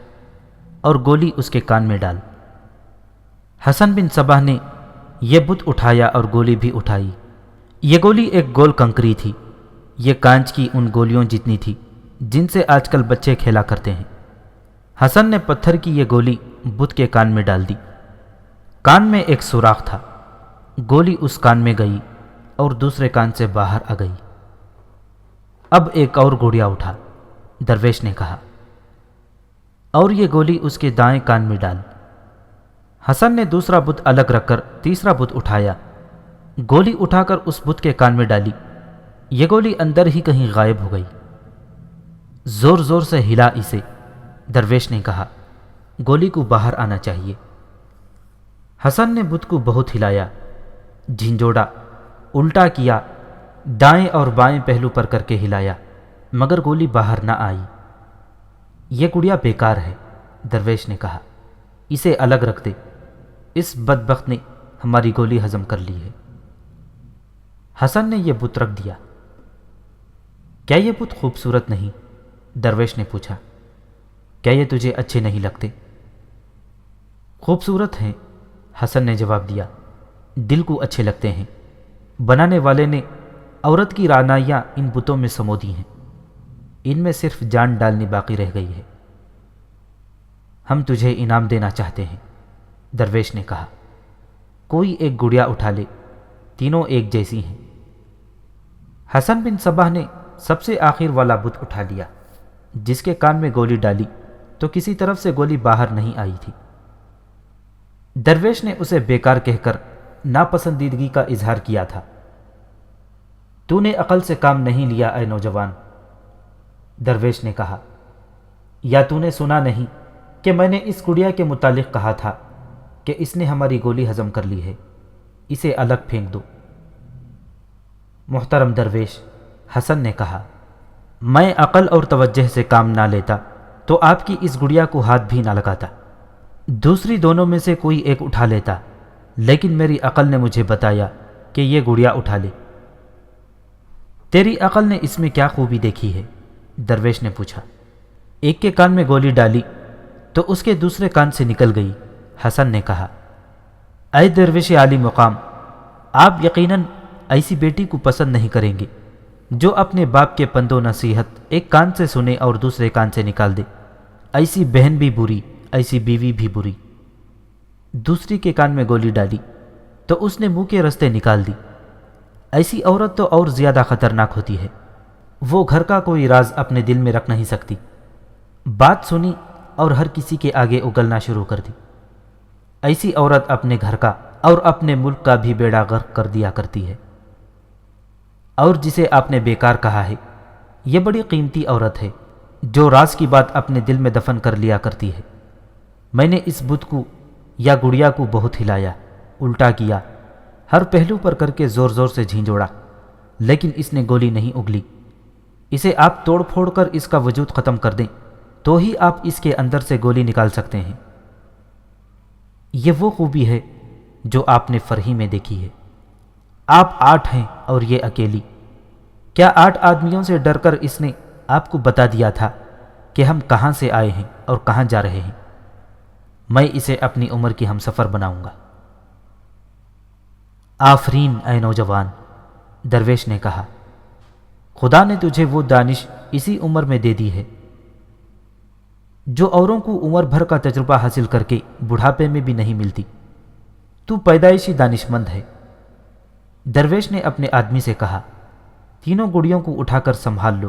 اور گولی اس کے کان میں ڈال۔ حسن بن صباح نے یہ بت اٹھایا اور گولی بھی اٹھائی۔ یہ گولی ایک گول کنکری تھی۔ یہ کانچ کی ان گولیوں جتنی تھی جن سے آج کل بچے کھیلا کرتے ہیں۔ حسن نے پتھر کی یہ گولی بت کے کان میں ڈال دی۔ کان میں ایک سوراخ تھا۔ گولی اس کان میں گئی اور دوسرے کان سے باہر آ گئی۔ اب ایک اور گڑیا اٹھا، درویش نے کہا، اور یہ گولی اس کے دائیں کان میں ڈال۔ حسن نے دوسرا بت الگ رکھ کر تیسرا بت اٹھایا۔ گولی اٹھا کر اس بت کے کان میں ڈالی۔ یہ گولی اندر ہی کہیں غائب ہو گئی۔ زور زور سے ہلا اسے، درویش نے کہا، گولی کو باہر آنا چاہیے۔ حسن نے بت کو بہت ہلایا، جھنجھوڑا، الٹا کیا، دائیں اور بائیں پہلو پر کر کے ہلایا، مگر گولی باہر نہ آئی۔ یہ گڑیا بیکار ہے، درویش نے کہا، اسے الگ رکھ دے، اس بدبخت نے ہماری گولی ہضم کر لی ہے۔ حسن نے یہ بت رکھ دیا۔ کیا یہ بت خوبصورت نہیں؟ درویش نے پوچھا۔ کیا یہ تجھے اچھے نہیں لگتے؟ خوبصورت ہیں، حسن نے جواب دیا، دل کو اچھے لگتے ہیں۔ بنانے والے نے عورت کی رعنائیاں ان بتوں میں سمو دی ہیں، ان میں صرف جان ڈالنی باقی رہ گئی ہے۔ ہم تجھے انعام دینا چاہتے ہیں، درویش نے کہا۔ کوئی ایک گڑیا اٹھا لے، تینوں ایک جیسی ہیں۔ حسن بن صباح نے سب سے آخر والا بت اٹھا لیا، جس کے کان میں گولی ڈالی تو کسی طرف سے گولی باہر نہیں آئی تھی۔ درویش نے اسے بیکار کہہ کر ناپسندیدگی کا اظہار کیا تھا۔ تو نے عقل سے کام نہیں لیا اے نوجوان، درویش نے کہا، یا تو نے سنا نہیں کہ میں نے اس گڑیا کے متعلق کہا تھا کہ اس نے ہماری گولی ہضم کر لی ہے، اسے الگ پھینک دو۔ محترم درویش، حسن نے کہا، میں عقل اور توجہ سے کام نہ لیتا تو آپ کی اس گڑیا کو ہاتھ بھی نہ لگاتا، دوسری دونوں میں سے کوئی ایک اٹھا لیتا، لیکن میری عقل نے مجھے بتایا کہ یہ گڑیا اٹھا لے۔ تیری عقل نے اس میں کیا خوبی دیکھی ہے؟ درویش نے پوچھا۔ ایک کے کان میں گولی ڈالی تو اس کے دوسرے کان سے نکل گئی، حسن نے کہا۔ اے درویش عالی مقام، آپ یقیناً ایسی بیٹی کو پسند نہیں کریں گے جو اپنے باپ کے پند و نصیحت ایک کان سے سنے اور دوسرے کان سے نکال دے۔ ایسی بہن بھی بری، ایسی بیوی بھی بری۔ دوسری کے کان میں گولی ڈالی تو اس نے منہ کے رستے نکال دی۔ ایسی عورت تو اور زیادہ خطرناک ہوتی ہے، وہ گھر کا کوئی راز اپنے دل میں رکھ نہیں سکتی، بات سنی اور ہر کسی کے آگے اگلنا شروع کر دی۔ ایسی عورت اپنے گھر کا اور اپنے ملک کا بھی بیڑا غرق کر دیا کرتی ہے۔ اور جسے آپ نے بیکار کہا ہے، یہ بڑی قیمتی عورت ہے جو راز کی بات اپنے دل میں دفن کر لیا کرتی ہے۔ میں نے اس بت کو یا گڑیا کو بہت ہلایا، الٹا کیا، ہر پہلو پر کر کے زور زور سے جھنجھوڑا، لیکن اس نے گولی نہیں اگلی۔ اسے آپ توڑ پھوڑ کر اس کا وجود ختم کر دیں تو ہی آپ اس کے اندر سے گولی نکال سکتے ہیں۔ یہ وہ خوبی ہے جو آپ نے فرہی میں دیکھی ہے۔ آپ 8 ہیں اور یہ اکیلی۔ کیا 8 آدمیوں سے ڈر کر اس نے آپ کو بتا دیا تھا کہ ہم کہاں سے آئے ہیں اور کہاں جا رہے ہیں؟ میں اسے اپنی عمر کی ہمسفر بناؤں گا۔ آفرین اے نوجوان، درویش نے کہا، خدا نے تجھے وہ دانش اسی عمر میں دے دی ہے جو اوروں کو عمر بھر کا تجربہ حاصل کر کے بڑھاپے میں بھی نہیں ملتی۔ تو پیدائشی دانش مند ہے۔ درویش نے اپنے آدمی سے کہا، تینوں گڑیوں کو اٹھا کر سنبھال لو،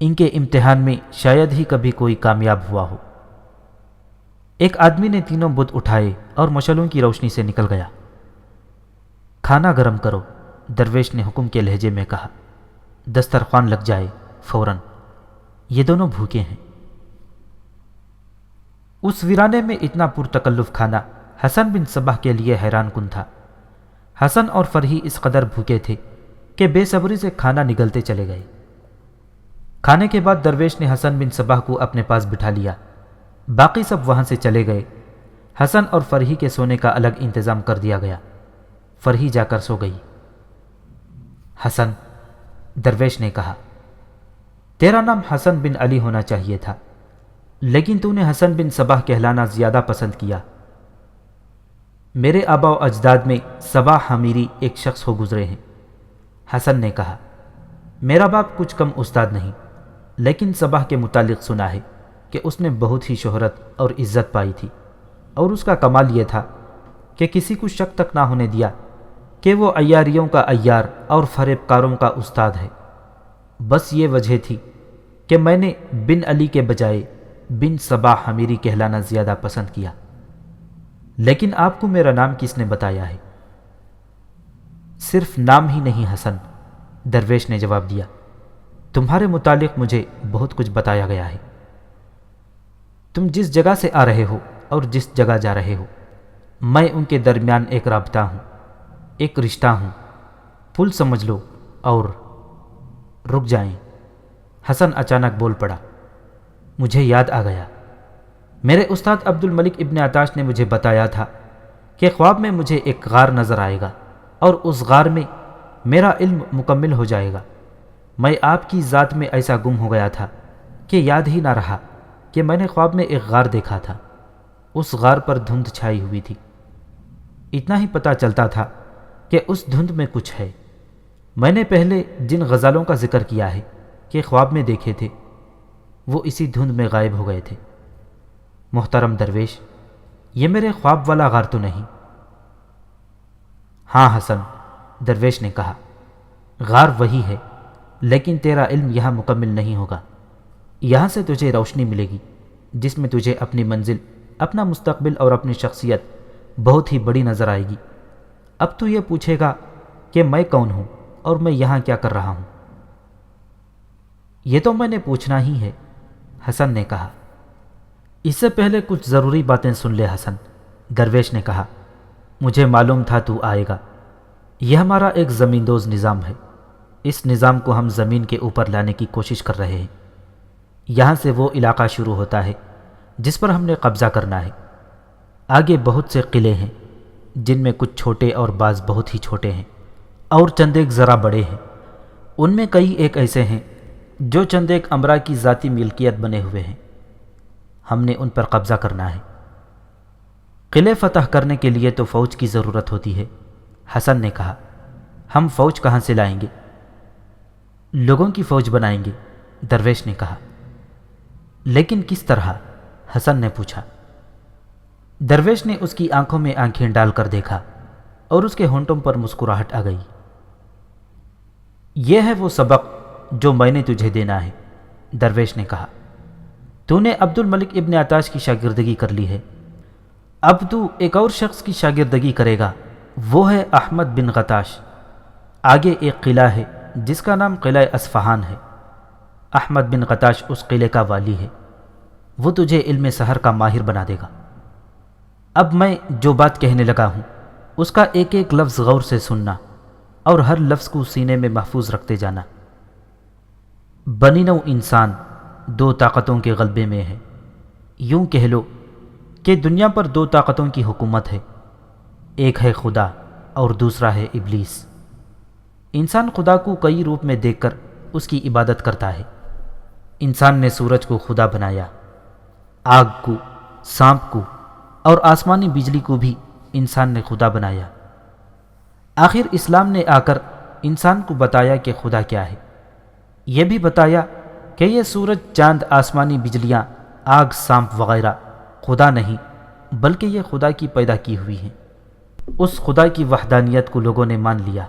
ان کے امتحان میں شاید ہی کبھی کوئی کامیاب ہوا ہو۔ ایک آدمی نے تینوں بت اٹھائے اور مشعلوں کی روشنی سے نکل گیا۔ کھانا گرم کرو، درویش نے حکم کے لہجے میں کہا، دسترخوان لگ جائے فوراً۔ یہ دونوں بھوکے ہیں۔ اس ویرانے میں اتنا پرتکلف کھانا حسن بن صباح کے لیے حیران کن تھا۔ حسن اور فرحی اس قدر بھوکے تھے کہ بے صبری سے کھانا نگلتے چلے گئے۔ کھانے کے بعد درویش نے حسن بن صباح کو اپنے پاس بٹھا لیا، باقی سب وہاں سے چلے گئے۔ حسن اور فرحی کے سونے کا الگ انتظام کر دیا گیا۔ فرحی جا کر سو گئی۔ حسن، درویش نے کہا، تیرا نام حسن بن علی ہونا چاہیے تھا، لیکن تو نے حسن بن صباح کہلانا زیادہ پسند کیا۔ میرے آبا و اجداد میں صباح حمیری ایک شخص ہو گزرے ہیں۔ حسن نے کہا، میرا باپ کچھ کم استاد نہیں، لیکن صباح کے متعلق سنا ہے کہ اس نے بہت ہی شہرت اور عزت پائی تھی، اور اس کا کمال یہ تھا کہ کسی کو شک تک نہ ہونے دیا کہ وہ عیاریوں کا عیار اور فریب کاروں کا استاد ہے۔ بس یہ وجہ تھی کہ میں نے بن علی کے بجائے بن صباح حمیری کہلانا زیادہ پسند کیا۔ لیکن آپ کو میرا نام کس نے بتایا ہے؟ صرف نام ہی نہیں حسن، درویش نے جواب دیا، تمہارے متعلق مجھے بہت کچھ بتایا گیا ہے۔ تم جس جگہ سے آ رہے ہو اور جس جگہ جا رہے ہو، میں ان کے درمیان ایک رابطہ ہوں، ایک رشتہ ہوں، پل سمجھ لو۔ اور رک جائیں، حسن اچانک بول پڑا، مجھے یاد آ گیا، میرے استاد عبد الملک ابن عطاش نے مجھے بتایا تھا کہ خواب میں مجھے ایک غار نظر آئے گا، اور اس غار میں میرا علم مکمل ہو جائے گا۔ میں آپ کی ذات میں ایسا گم ہو گیا تھا کہ یاد ہی نہ رہا کہ میں نے خواب میں ایک غار دیکھا تھا۔ اس غار پر دھند چھائی ہوئی تھی، اتنا ہی پتہ چلتا تھا کہ اس دھند میں کچھ ہے۔ میں نے پہلے جن غزالوں کا ذکر کیا ہے کہ خواب میں دیکھے تھے، وہ اسی دھند میں غائب ہو گئے تھے۔ محترم درویش، یہ میرے خواب والا غار تو نہیں؟ ہاں حسن، درویش نے کہا، غار وہی ہے، لیکن تیرا علم یہاں مکمل نہیں ہوگا۔ یہاں سے تجھے روشنی ملے گی جس میں تجھے اپنی منزل، اپنا مستقبل اور اپنی شخصیت بہت ہی بڑی نظر آئے گی۔ اب تو یہ پوچھے گا کہ میں کون ہوں اور میں یہاں کیا کر رہا ہوں؟ یہ تو میں نے پوچھنا ہی ہے، حسن نے کہا۔ اس سے پہلے کچھ ضروری باتیں سن لے حسن، درویش نے کہا، مجھے معلوم تھا تو آئے گا۔ یہ ہمارا ایک زمین دوز نظام ہے۔ اس نظام کو ہم زمین کے اوپر لانے کی کوشش کر رہے ہیں۔ یہاں سے وہ علاقہ شروع ہوتا ہے جس پر ہم نے قبضہ کرنا ہے۔ آگے بہت سے قلعے ہیں، جن میں کچھ چھوٹے اور بعض بہت ہی چھوٹے ہیں، اور چند ایک ذرا بڑے ہیں۔ ان میں کئی ایک ایسے ہیں جو چند ایک امرا کی ذاتی ملکیت بنے ہوئے ہیں۔ ہم نے ان پر قبضہ کرنا ہے۔ قلعے فتح کرنے کے لیے تو فوج کی ضرورت ہوتی ہے، حسن نے کہا۔ ہم فوج کہاں سے لائیں گے؟ لوگوں کی فوج بنائیں گے، درویش نے کہا۔ لیکن کس طرح؟ حسن نے پوچھا۔ درویش نے اس کی آنکھوں میں آنکھیں ڈال کر دیکھا اور اس کے ہونٹوں پر مسکراہٹ آ گئی۔ یہ ہے وہ سبق جو میں نے تجھے دینا ہے، درویش نے کہا۔ تو نے عبد الملک ابن عطاش کی شاگردگی کر لی ہے، اب تو ایک اور شخص کی شاگردگی کرے گا، وہ ہے احمد بن غطاش۔ آگے ایک قلعہ ہے جس کا نام قلعہ اصفہان ہے۔ احمد بن غطاش اس قلعے کا والی ہے، وہ تجھے علم سحر کا ماہر بنا دے گا۔ اب میں جو بات کہنے لگا ہوں اس کا ایک ایک لفظ غور سے سننا اور ہر لفظ کو سینے میں محفوظ رکھتے جانا۔ بنی نوع انسان دو طاقتوں کے غلبے میں ہے۔ یوں کہہ لو کہ دنیا پر دو طاقتوں کی حکومت ہے، ایک ہے خدا اور دوسرا ہے ابلیس۔ انسان خدا کو کئی روپ میں دیکھ کر اس کی عبادت کرتا ہے۔ انسان نے سورج کو خدا بنایا، آگ کو، سانپ کو اور آسمانی بجلی کو بھی انسان نے خدا بنایا۔ آخر اسلام نے آ کر انسان کو بتایا کہ خدا کیا ہے۔ یہ بھی بتایا کہ یہ سورج، چاند، آسمانی بجلیاں، آگ، سانپ وغیرہ خدا نہیں بلکہ یہ خدا کی پیدا کی ہوئی ہیں۔ اس خدا کی وحدانیت کو لوگوں نے مان لیا۔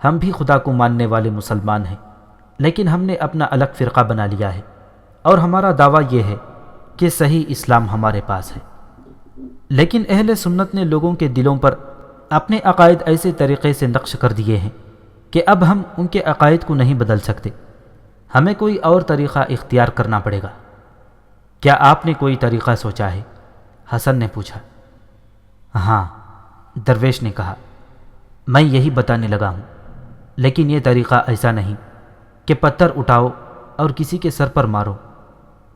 ہم بھی خدا کو ماننے والے مسلمان ہیں، لیکن ہم نے اپنا الگ فرقہ بنا لیا ہے، اور ہمارا دعویٰ یہ ہے کہ صحیح اسلام ہمارے پاس ہے۔ لیکن اہل سنت نے لوگوں کے دلوں پر اپنے عقائد ایسے طریقے سے نقش کر دیے ہیں کہ اب ہم ان کے عقائد کو نہیں بدل سکتے۔ ہمیں کوئی اور طریقہ اختیار کرنا پڑے گا۔ کیا آپ نے کوئی طریقہ سوچا ہے؟ حسن نے پوچھا۔ ہاں، درویش نے کہا، میں یہی بتانے لگا ہوں، لیکن یہ طریقہ ایسا نہیں کہ پتھر اٹھاؤ اور کسی کے سر پر مارو۔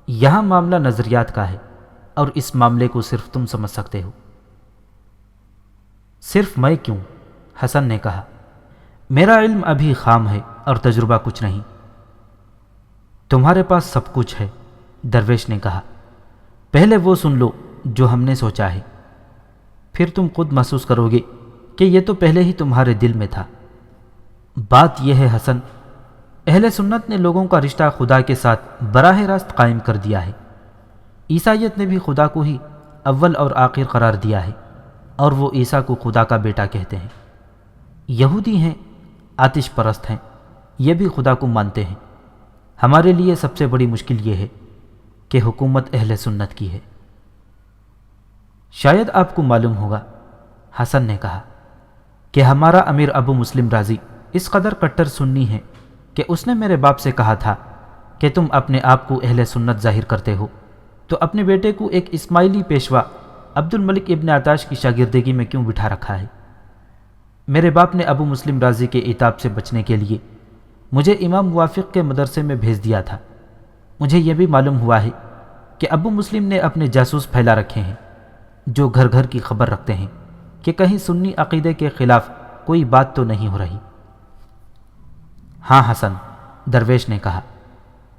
یہاں معاملہ نظریات کا ہے، اور اس معاملے کو صرف تم سمجھ سکتے ہو۔ صرف میں کیوں؟ حسن نے کہا، میرا علم ابھی خام ہے اور تجربہ کچھ نہیں۔ تمہارے پاس سب کچھ ہے، درویش نے کہا، پہلے وہ سن لو جو ہم نے سوچا ہے، پھر تم خود محسوس کرو گے کہ یہ تو پہلے ہی تمہارے دل میں تھا۔ بات یہ ہے حسن، اہل سنت نے لوگوں کا رشتہ خدا کے ساتھ براہ راست قائم کر دیا ہے۔ عیسائیت نے بھی خدا کو ہی اول اور آخر قرار دیا ہے، اور وہ عیسیٰ کو خدا کا بیٹا کہتے ہیں۔ یہودی ہیں، آتش پرست ہیں، یہ بھی خدا کو مانتے ہیں۔ ہمارے لیے سب سے بڑی مشکل یہ ہے کہ حکومت اہل سنت کی ہے۔ شاید آپ کو معلوم ہوگا، حسن نے کہا، کہ ہمارا امیر ابو مسلم رازی اس قدر کٹر سنی ہے کہ اس نے میرے باپ سے کہا تھا کہ تم اپنے آپ کو اہل سنت ظاہر کرتے ہو تو اپنے بیٹے کو ایک اسماعیلی پیشوا عبد الملک ابن عطاش کی شاگردگی میں کیوں بٹھا رکھا ہے؟ میرے باپ نے ابو مسلم رازی کے عتاب سے بچنے کے لیے مجھے امام موافق کے مدرسے میں بھیج دیا تھا۔ مجھے یہ بھی معلوم ہوا ہے کہ ابو مسلم نے اپنے جاسوس پھیلا رکھے ہیں جو گھر گھر کی خبر رکھتے ہیں کہ کہیں سنی عقیدے کے خلاف کوئی بات تو نہیں ہو رہی۔ ہاں حسن، درویش نے کہا،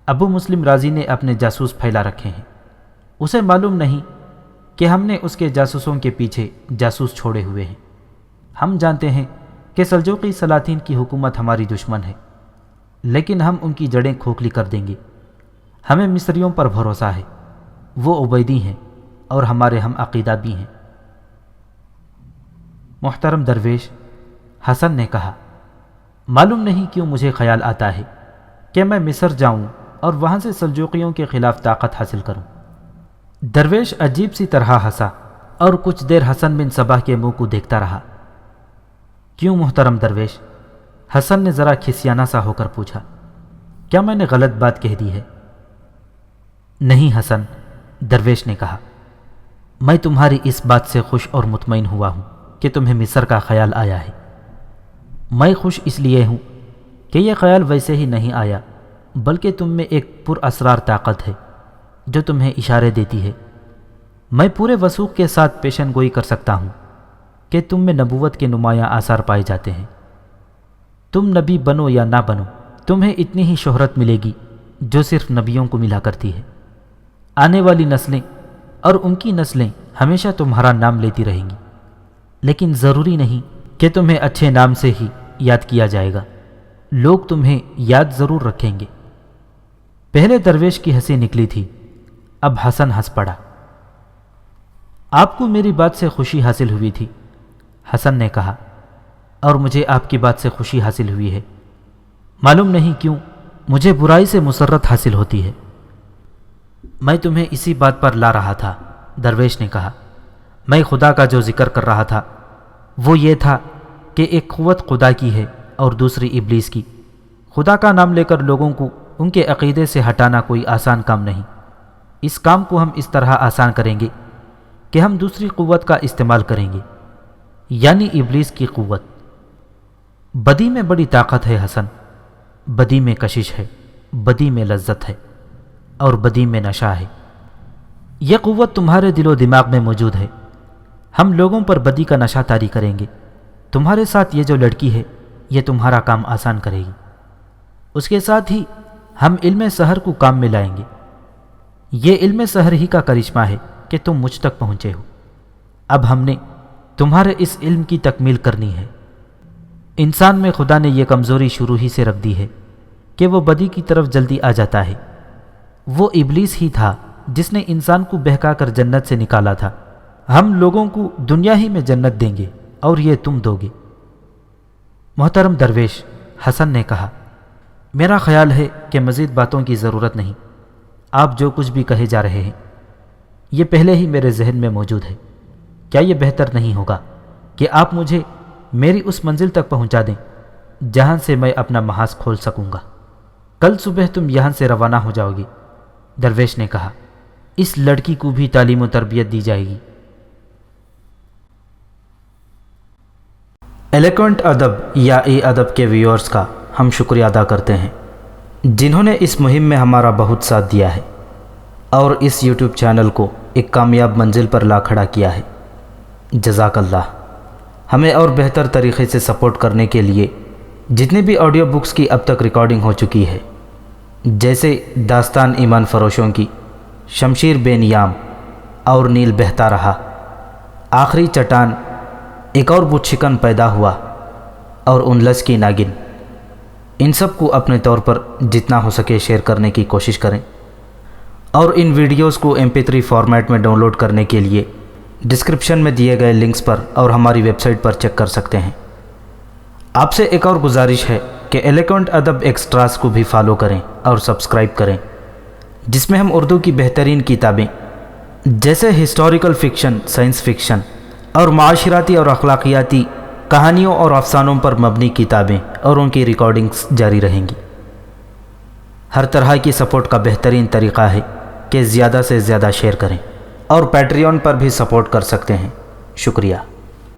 ابو مسلم رازی نے اپنے جاسوس پھیلا رکھے ہیں۔ اسے معلوم نہیں کہ ہم نے اس کے جاسوسوں کے پیچھے جاسوس چھوڑے ہوئے ہیں۔ ہم جانتے ہیں کہ سلجوقی سلاطین کی حکومت ہماری دشمن ہے، لیکن ہم ان کی جڑیں کھوکھلی کر دیں گے۔ ہمیں مصریوں پر بھروسہ ہے، وہ عبیدی ہیں اور ہمارے ہم عقیدہ بھی ہیں۔ محترم درویش، حسن نے کہا، معلوم نہیں کیوں مجھے خیال آتا ہے کہ میں مصر جاؤں اور وہاں سے سلجوقیوں کے خلاف طاقت حاصل کروں۔ درویش عجیب سی طرح ہنسا اور کچھ دیر حسن بن صباح کے منہ کو دیکھتا رہا۔ کیوں محترم درویش؟ حسن نے ذرا کھسیانہ سا ہو کر پوچھا، کیا میں نے غلط بات کہہ دی ہے؟ نہیں حسن، درویش نے کہا، میں تمہاری اس بات سے خوش اور مطمئن ہوا ہوں کہ تمہیں مصر کا خیال آیا ہے۔ میں خوش اس لیے ہوں کہ یہ خیال ویسے ہی نہیں آیا، بلکہ تم میں ایک پر اسرار طاقت ہے جو تمہیں اشارے دیتی ہے۔ میں پورے وثوق کے ساتھ پیشن گوئی کر سکتا ہوں کہ تم میں نبوت کے نمایاں آثار پائے جاتے ہیں۔ تم نبی بنو یا نہ بنو، تمہیں اتنی ہی شہرت ملے گی جو صرف نبیوں کو ملا کرتی ہے۔ آنے والی نسلیں اور ان کی نسلیں ہمیشہ تمہارا نام لیتی رہیں گی، لیکن ضروری نہیں کہ تمہیں اچھے نام سے ہی یاد کیا جائے گا۔ لوگ تمہیں یاد ضرور رکھیں گے۔ پہلے درویش کی ہنسی نکلی تھی، اب حسن ہنس پڑا۔ آپ کو میری بات سے خوشی حاصل ہوئی تھی، حسن نے کہا، اور مجھے آپ کی بات سے خوشی حاصل ہوئی ہے۔ معلوم نہیں کیوں مجھے برائی سے مسرت حاصل ہوتی ہے۔ میں تمہیں اسی بات پر لا رہا تھا، درویش نے کہا۔ میں خدا کا جو ذکر کر رہا تھا وہ یہ تھا کہ ایک قوت خدا کی ہے اور دوسری ابلیس کی۔ خدا کا نام لے کر لوگوں کو ان کے عقیدے سے ہٹانا کوئی آسان کام نہیں۔ اس کام کو ہم اس طرح آسان کریں گے کہ ہم دوسری قوت کا استعمال کریں گے، یعنی ابلیس کی قوت۔ بدی میں بڑی طاقت ہے حسن، بدی میں کشش ہے، بدی میں لذت ہے، اور بدی میں نشہ ہے۔ یہ قوت تمہارے دل و دماغ میں موجود ہے۔ ہم لوگوں پر بدی کا نشہ طاری کریں گے۔ تمہارے ساتھ یہ جو لڑکی ہے یہ تمہارا کام آسان کرے گی۔ اس کے ساتھ ہی ہم علم سحر کو کام میں لائیں گے۔ یہ علم سحر ہی کا کرشمہ ہے کہ تم مجھ تک پہنچے ہو۔ اب ہم نے تمہارے اس علم کی تکمیل کرنی ہے۔ انسان میں خدا نے یہ کمزوری شروع ہی سے رکھ دی ہے کہ وہ بدی کی طرف جلدی آ جاتا ہے۔ وہ ابلیس ہی تھا جس نے انسان کو بہکا کر جنت سے نکالا تھا۔ ہم لوگوں کو دنیا ہی میں جنت دیں گے اور یہ تم دو گے۔ محترم درویش، حسن نے کہا، میرا خیال ہے کہ مزید باتوں کی ضرورت نہیں۔ آپ جو کچھ بھی کہے جا رہے ہیں یہ پہلے ہی میرے ذہن میں موجود ہے۔ کیا یہ بہتر نہیں ہوگا کہ آپ مجھے میری اس منزل تک پہنچا دیں جہاں سے میں اپنا محاذ کھول سکوں گا؟ کل صبح تم یہاں سے روانہ ہو جاؤ گی۔ درویش نے کہا، اس لڑکی کو بھی تعلیم و تربیت دی جائے گی۔ ایلیکوینٹ ادب یا ای ادب کے ویورز کا ہم شکریہ ادا کرتے ہیں جنہوں نے اس مہم میں ہمارا بہت ساتھ دیا ہے اور اس یوٹیوب چینل کو ایک کامیاب منزل پر لا کھڑا کیا ہے۔ جزاک اللہ۔ ہمیں اور بہتر طریقے سے سپورٹ کرنے کے لیے جتنی بھی آڈیو بکس کی اب تک ریکارڈنگ ہو چکی ہے، جیسے داستان ایمان فروشوں کی، شمشیر بے نیام اور نیل بہتا رہا، آخری چٹان، ایک اور بت شکن پیدا ہوا اور انلس کی ناگن، ان سب کو اپنے طور پر جتنا ہو سکے شیئر کرنے کی کوشش کریں اور ان ویڈیوز کو MP3 فارمیٹ میں ڈاؤن لوڈ کرنے کے لیے ڈسکرپشن میں دیے گئے لنکس پر اور ہماری ویب سائٹ پر چیک کر سکتے ہیں۔ آپ سے ایک اور گزارش ہے کہ ایلیکوینٹ ادب ایکسٹراز کو بھی فالو کریں اور سبسکرائب کریں، جس میں ہم اردو کی بہترین کتابیں جیسے ہسٹوریکل فکشن، سائنس فکشن اور معاشراتی اور اخلاقیاتی کہانیوں اور افسانوں پر مبنی کتابیں اور ان کی ریکارڈنگز جاری رہیں گی۔ ہر طرح کی سپورٹ کا بہترین طریقہ ہے کہ زیادہ سے زیادہ شیئر کریں اور پیٹریون پر بھی سپورٹ کر سکتے ہیں۔ شکریہ۔